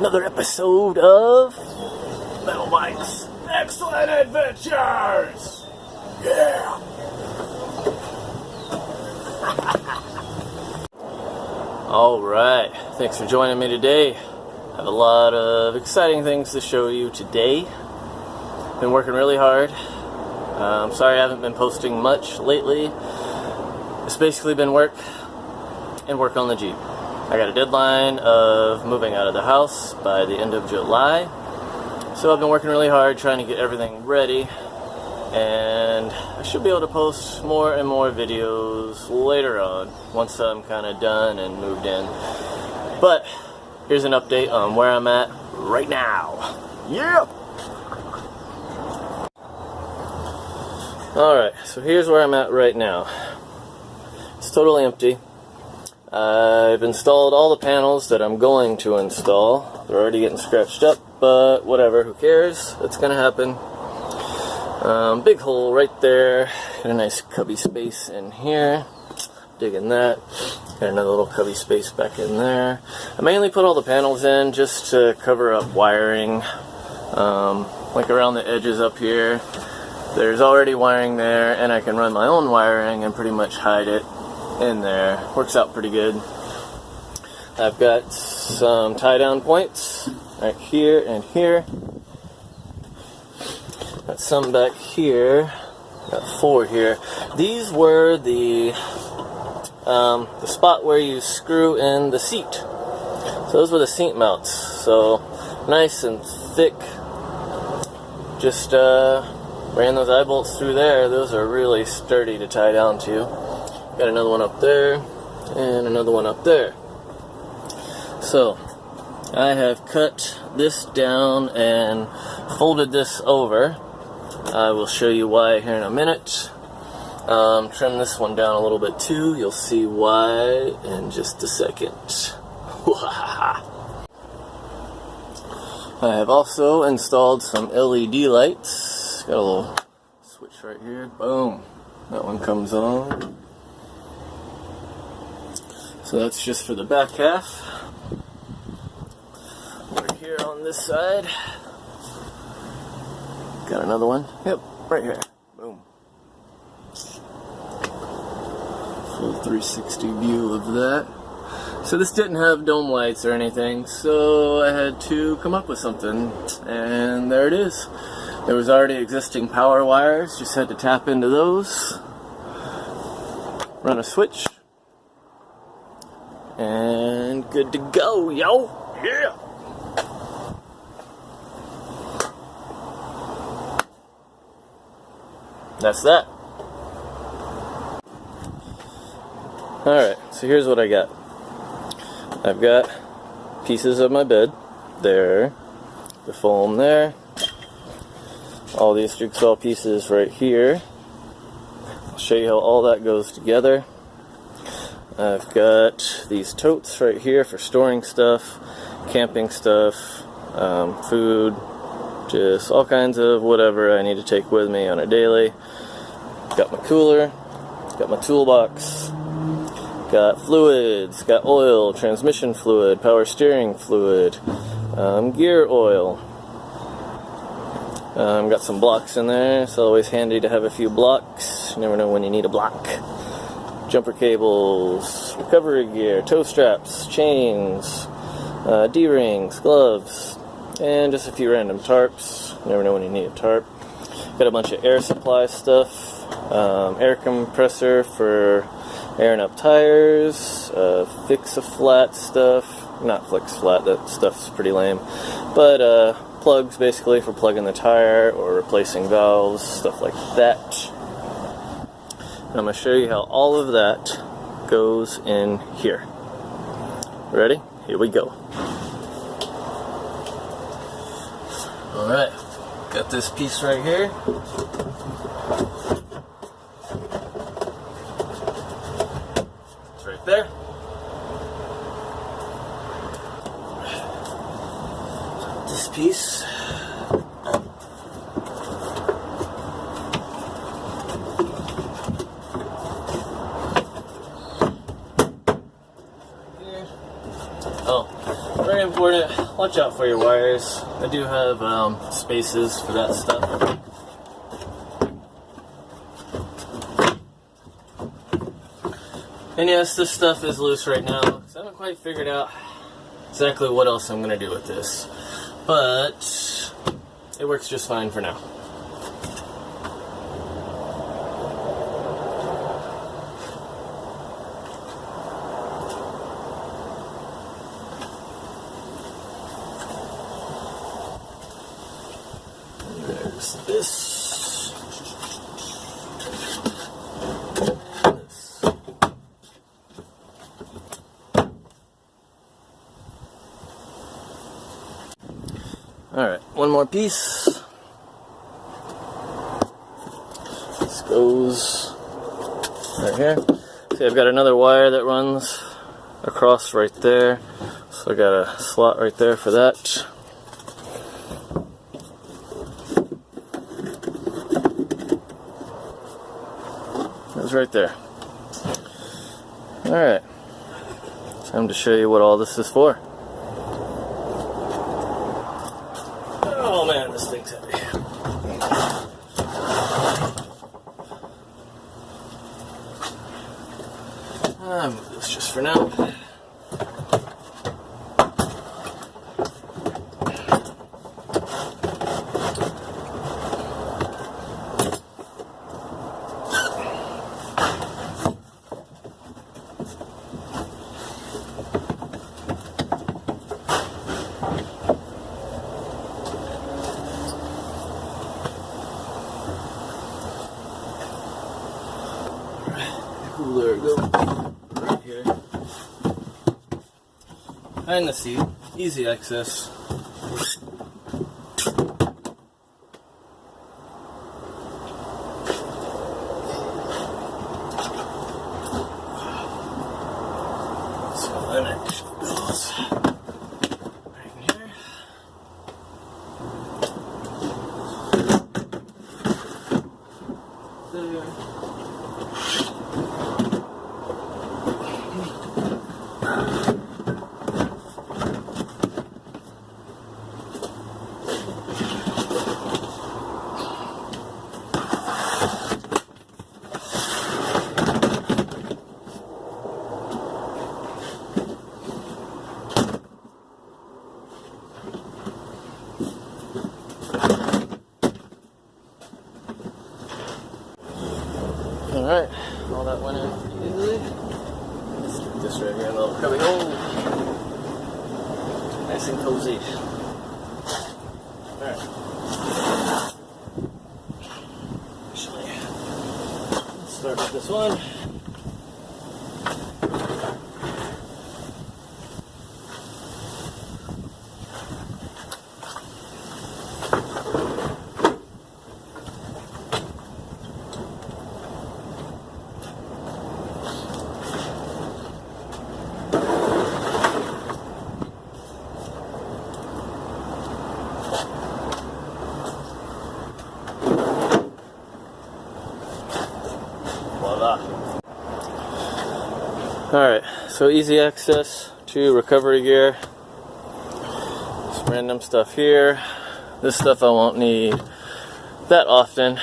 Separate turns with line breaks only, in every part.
another episode of Metal Mike's Excellent Adventures! Yeah! Alright, thanks for joining me today. I have a lot of exciting things to show you today. Been working really hard. I'm sorry I haven't been posting much lately. It's basically been work and work on the Jeep. I got a deadline of moving out of the house by the end of July. So I've been working really hard trying to get everything ready. And I should be able to post more and more videos later on once I'm kind of done and moved in. But here's an update on where I'm at right now. Yeah! Alright, so here's where I'm at right now. It's totally empty. I've installed all the panels that I'm going to install. They're already getting scratched up, but whatever, who cares? It's gonna happen. Big hole right there. Got a nice cubby space in here. Digging that. Got another little cubby space back in there. I mainly put all the panels in just to cover up wiring. Like around the edges up here. There's already wiring there, and I can run my own wiring and pretty much hide it in there. Works out pretty good. I've got some tie-down points right here and here. Got some back here. Got 4 here. These were the spot where you screw in the seat. So those were the seat mounts. So nice and thick. Just ran those eye bolts through there. Those are really sturdy to tie down to. Got another one up there and another one up there. So I have cut this down and folded this over. I will show you why here in a minute. Trim this one down a little bit too. You'll see why in just a second. I have also installed some LED lights. Got a little switch right here. Boom. That one comes on. So that's just for the back half. Over here on this side. Got another one. Yep, right here. Boom. Full 360 view of that. So this didn't have dome lights or anything, so I had to come up with something. And there it is. There was already existing power wires, just had to tap into those. Run a switch. And good to go, yo! Yeah! That's that. Alright, so here's what I got. I've got pieces of my bed there, the foam there, all these jigsaw pieces right here. I'll show you how all that goes together. I've got these totes right here for storing stuff, camping stuff, food, just all kinds of whatever I need to take with me on a daily. Got my cooler, got my toolbox, got fluids, got oil, transmission fluid, power steering fluid, gear oil. Got some blocks in there. It's always handy to have a few blocks. You never know when you need a block. Jumper cables, recovery gear, tow straps, chains, D-rings, gloves, and just a few random tarps. You never know when you need a tarp. Got a bunch of air supply stuff, air compressor for airing up tires, fix-a-flat stuff. Not fix-flat, that stuff's pretty lame. But plugs basically for plugging the tire or replacing valves, stuff like that. And I'm going to show you how all of that goes in here. Ready? Here we go. Alright, got this piece right here. It's right there. This piece. very important. Watch out for your wires. I do have spaces for that stuff. And yes, this stuff is loose right now, because I haven't quite figured out exactly what else I'm going to do with this. But it works just fine for now. There's this. Alright, one more piece. This goes right here. See, I've got another wire that runs across right there. So I got a slot right there for that. It's right there. Alright. Time to show you what all this is for. Oh man, this thing's heavy. I'll move this just for now. Cooler go right here. Behind the seat, easy access. So then it actually goes right here. There. Alright, all that went in easily. Let's stick this right here in the little cubby hole. Nice and cozy. Alright. Actually, let's start with this one. Alright, so easy access to recovery gear. Some random stuff here. This stuff I won't need that often,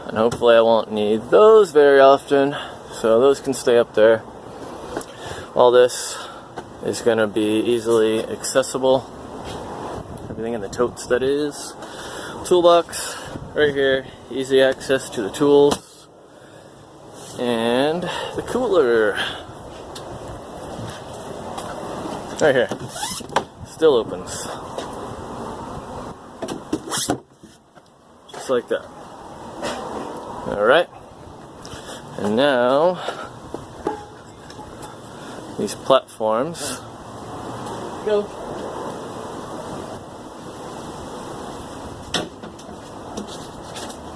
and hopefully I won't need those very often, so those can stay up there. All this is going to be easily accessible. Everything in the totes, that is. Toolbox right here, easy access to the tools. And the cooler right here, still opens, just like that. Alright, and now these platforms go.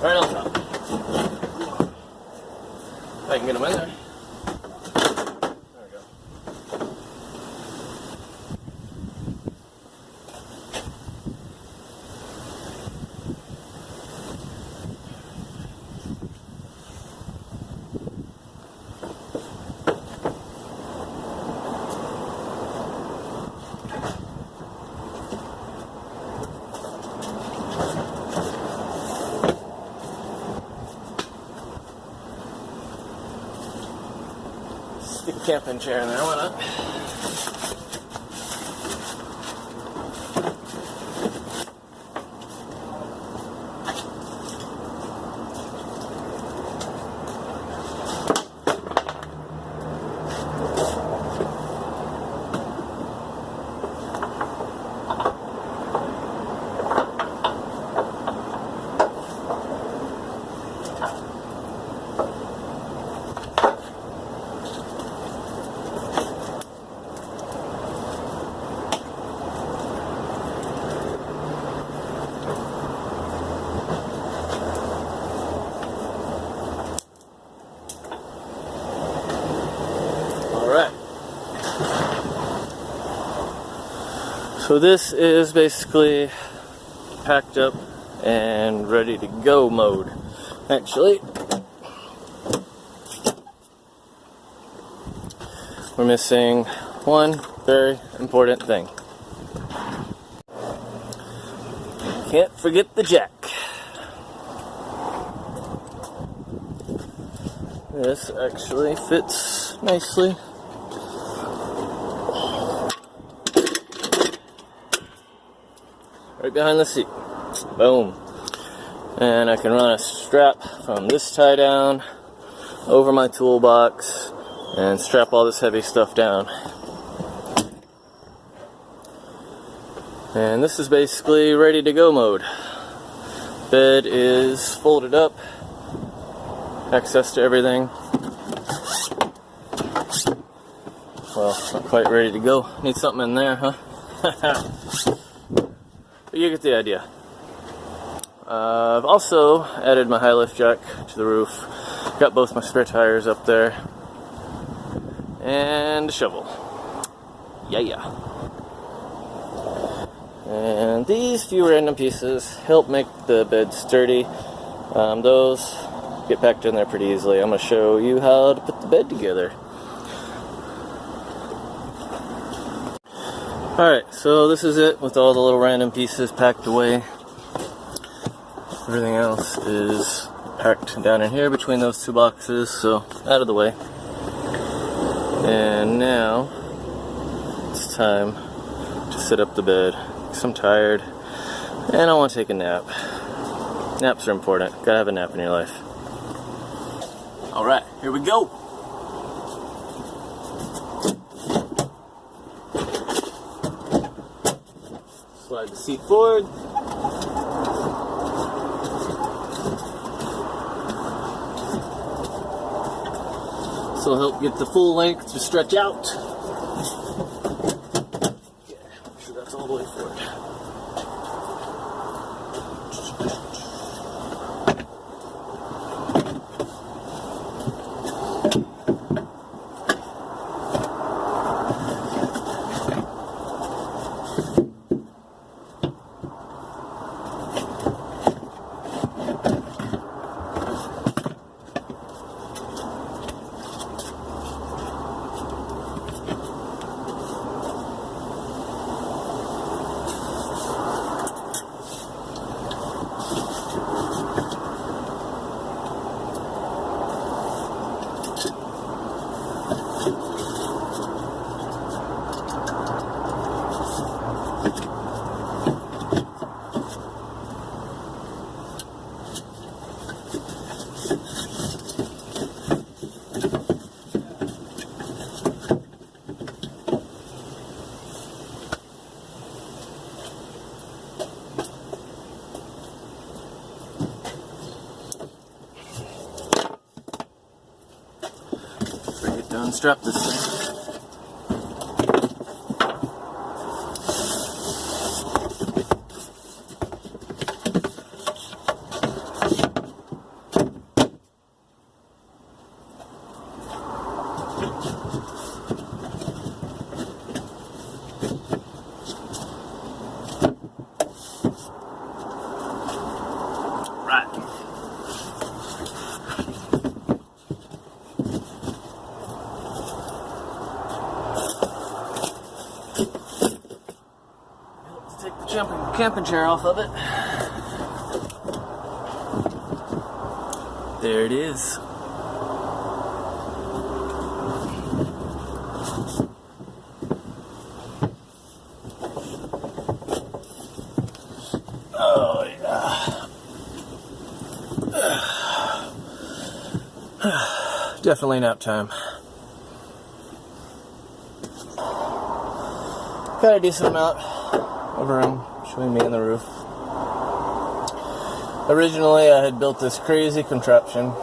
Right on top. If I can get them in there. There we go. Stick a camping chair in there, why not? So this is basically packed up and ready to go mode. Actually, we're missing one very important thing. Can't forget the jack. This actually fits nicely. Right behind the seat. Boom. And I can run a strap from this tie down over my toolbox and strap all this heavy stuff down. And this is basically ready to go mode. Bed is folded up. Access to everything. Well, not quite ready to go. Need something in there, huh? But you get the idea. I've also added my high lift jack to the roof. Got both my spare tires up there. And a shovel. Yeah. And these few random pieces help make the bed sturdy. Those get packed in there pretty easily. I'm going to show you how to put the bed together. Alright, so this is it with all the little random pieces packed away. Everything else is packed down in here between those two boxes, so out of the way. And now it's time to set up the bed. Because I'm tired and I want to take a nap. Naps are important. Gotta have a nap in your life. Alright, here we go. Slide the seat forward. This will help get the full length to stretch out. Yeah, make sure that's all the way forward. Unstrap this thing. Camping chair off of it. There it is. definitely nap time. Got a decent amount of room between me and the roof. Originally, I had built this crazy contraption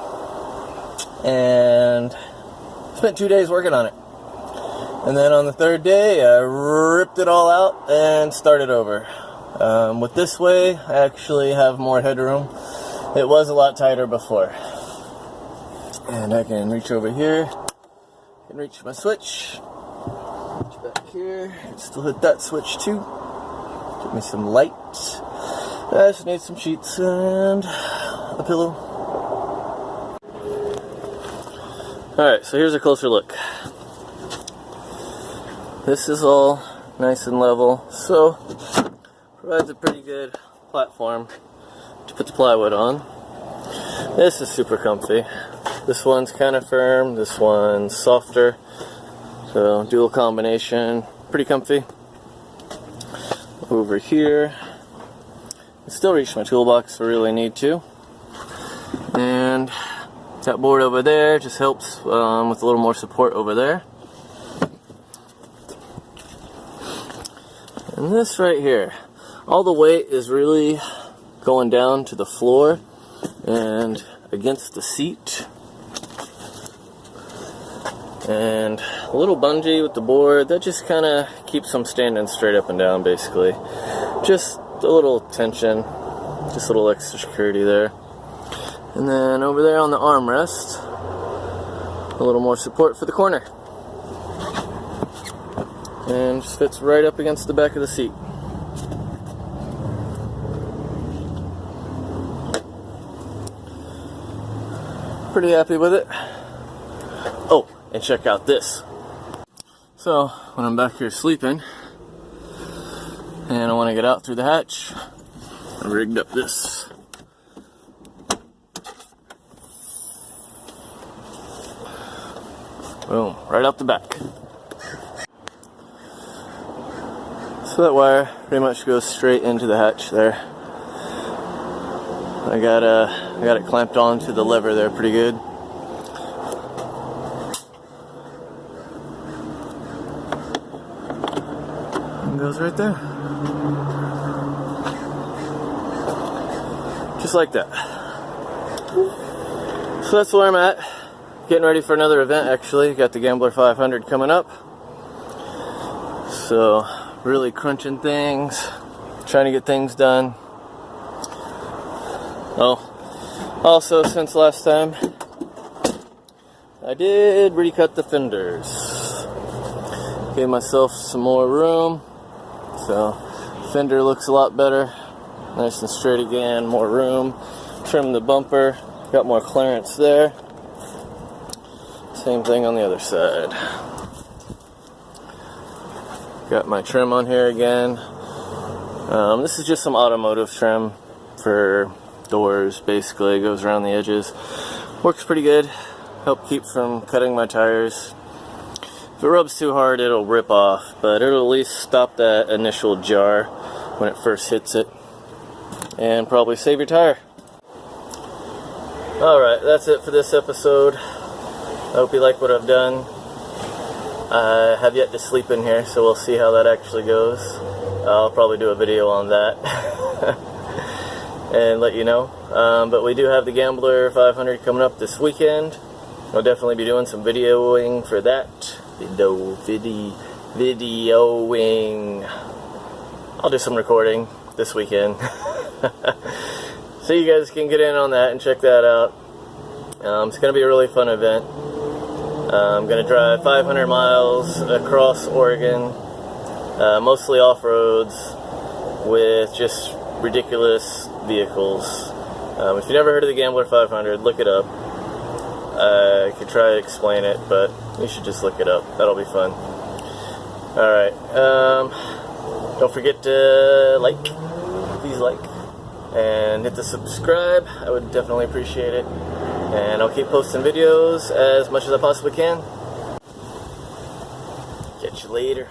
and spent 2 days working on it. And then on the third day, I ripped it all out and started over. With this way, I actually have more headroom. It was a lot tighter before. And I can reach over here. I can reach my switch. Reach back here. Still hit that switch too. Give me some light. I just need some sheets and a pillow. Alright, so here's a closer look. This is all nice and level, so provides a pretty good platform to put the plywood on. This is super comfy. This one's kind of firm, this one's softer, so dual combination, pretty comfy. Over here, I still reach my toolbox if I really need to. And that board over there just helps with a little more support over there. And this right here, all the weight is really going down to the floor and against the seat. And a little bungee with the board, that just kind of keeps them standing straight up and down basically. Just a little tension, just a little extra security there. And then over there on the armrest, a little more support for the corner. And just fits right up against the back of the seat. Pretty happy with it. Oh, and check out this. So, when I'm back here sleeping, and I want to get out through the hatch, I rigged up this. Boom, right out the back. So that wire pretty much goes straight into the hatch there. I got it clamped onto the lever there pretty good. And goes right there. Just like that. So that's where I'm at. Getting ready for another event actually. Got the Gambler 500 coming up. So really crunching things, trying to get things done. Oh, also since last time, I did recut the fenders. Gave myself some more room, so fender looks a lot better. Nice and straight again, more room. Trimmed the bumper, got more clearance there. Same thing on the other side. Got my trim on here again. This is just some automotive trim for doors, basically. It goes around the edges. Works pretty good. Help keep from cutting my tires. If it rubs too hard, it'll rip off, but it'll at least stop that initial jar when it first hits it, and probably save your tire. Alright, that's it for this episode. I hope you like what I've done. I have yet to sleep in here, so we'll see how that actually goes. I'll probably do a video on that and let you know. But we do have the Gambler 500 coming up this weekend. I'll definitely be doing some videoing for that. Videoing. I'll do some recording this weekend. So you guys can get in on that and check that out. It's going to be a really fun event. I'm going to drive 500 miles across Oregon, mostly off-roads, with just ridiculous vehicles. If you've never heard of the Gambler 500, look it up. I could try to explain it, but you should just look it up. That'll be fun. Alright, don't forget to please like, and hit the subscribe. I would definitely appreciate it. And I'll keep posting videos as much as I possibly can. Catch you later.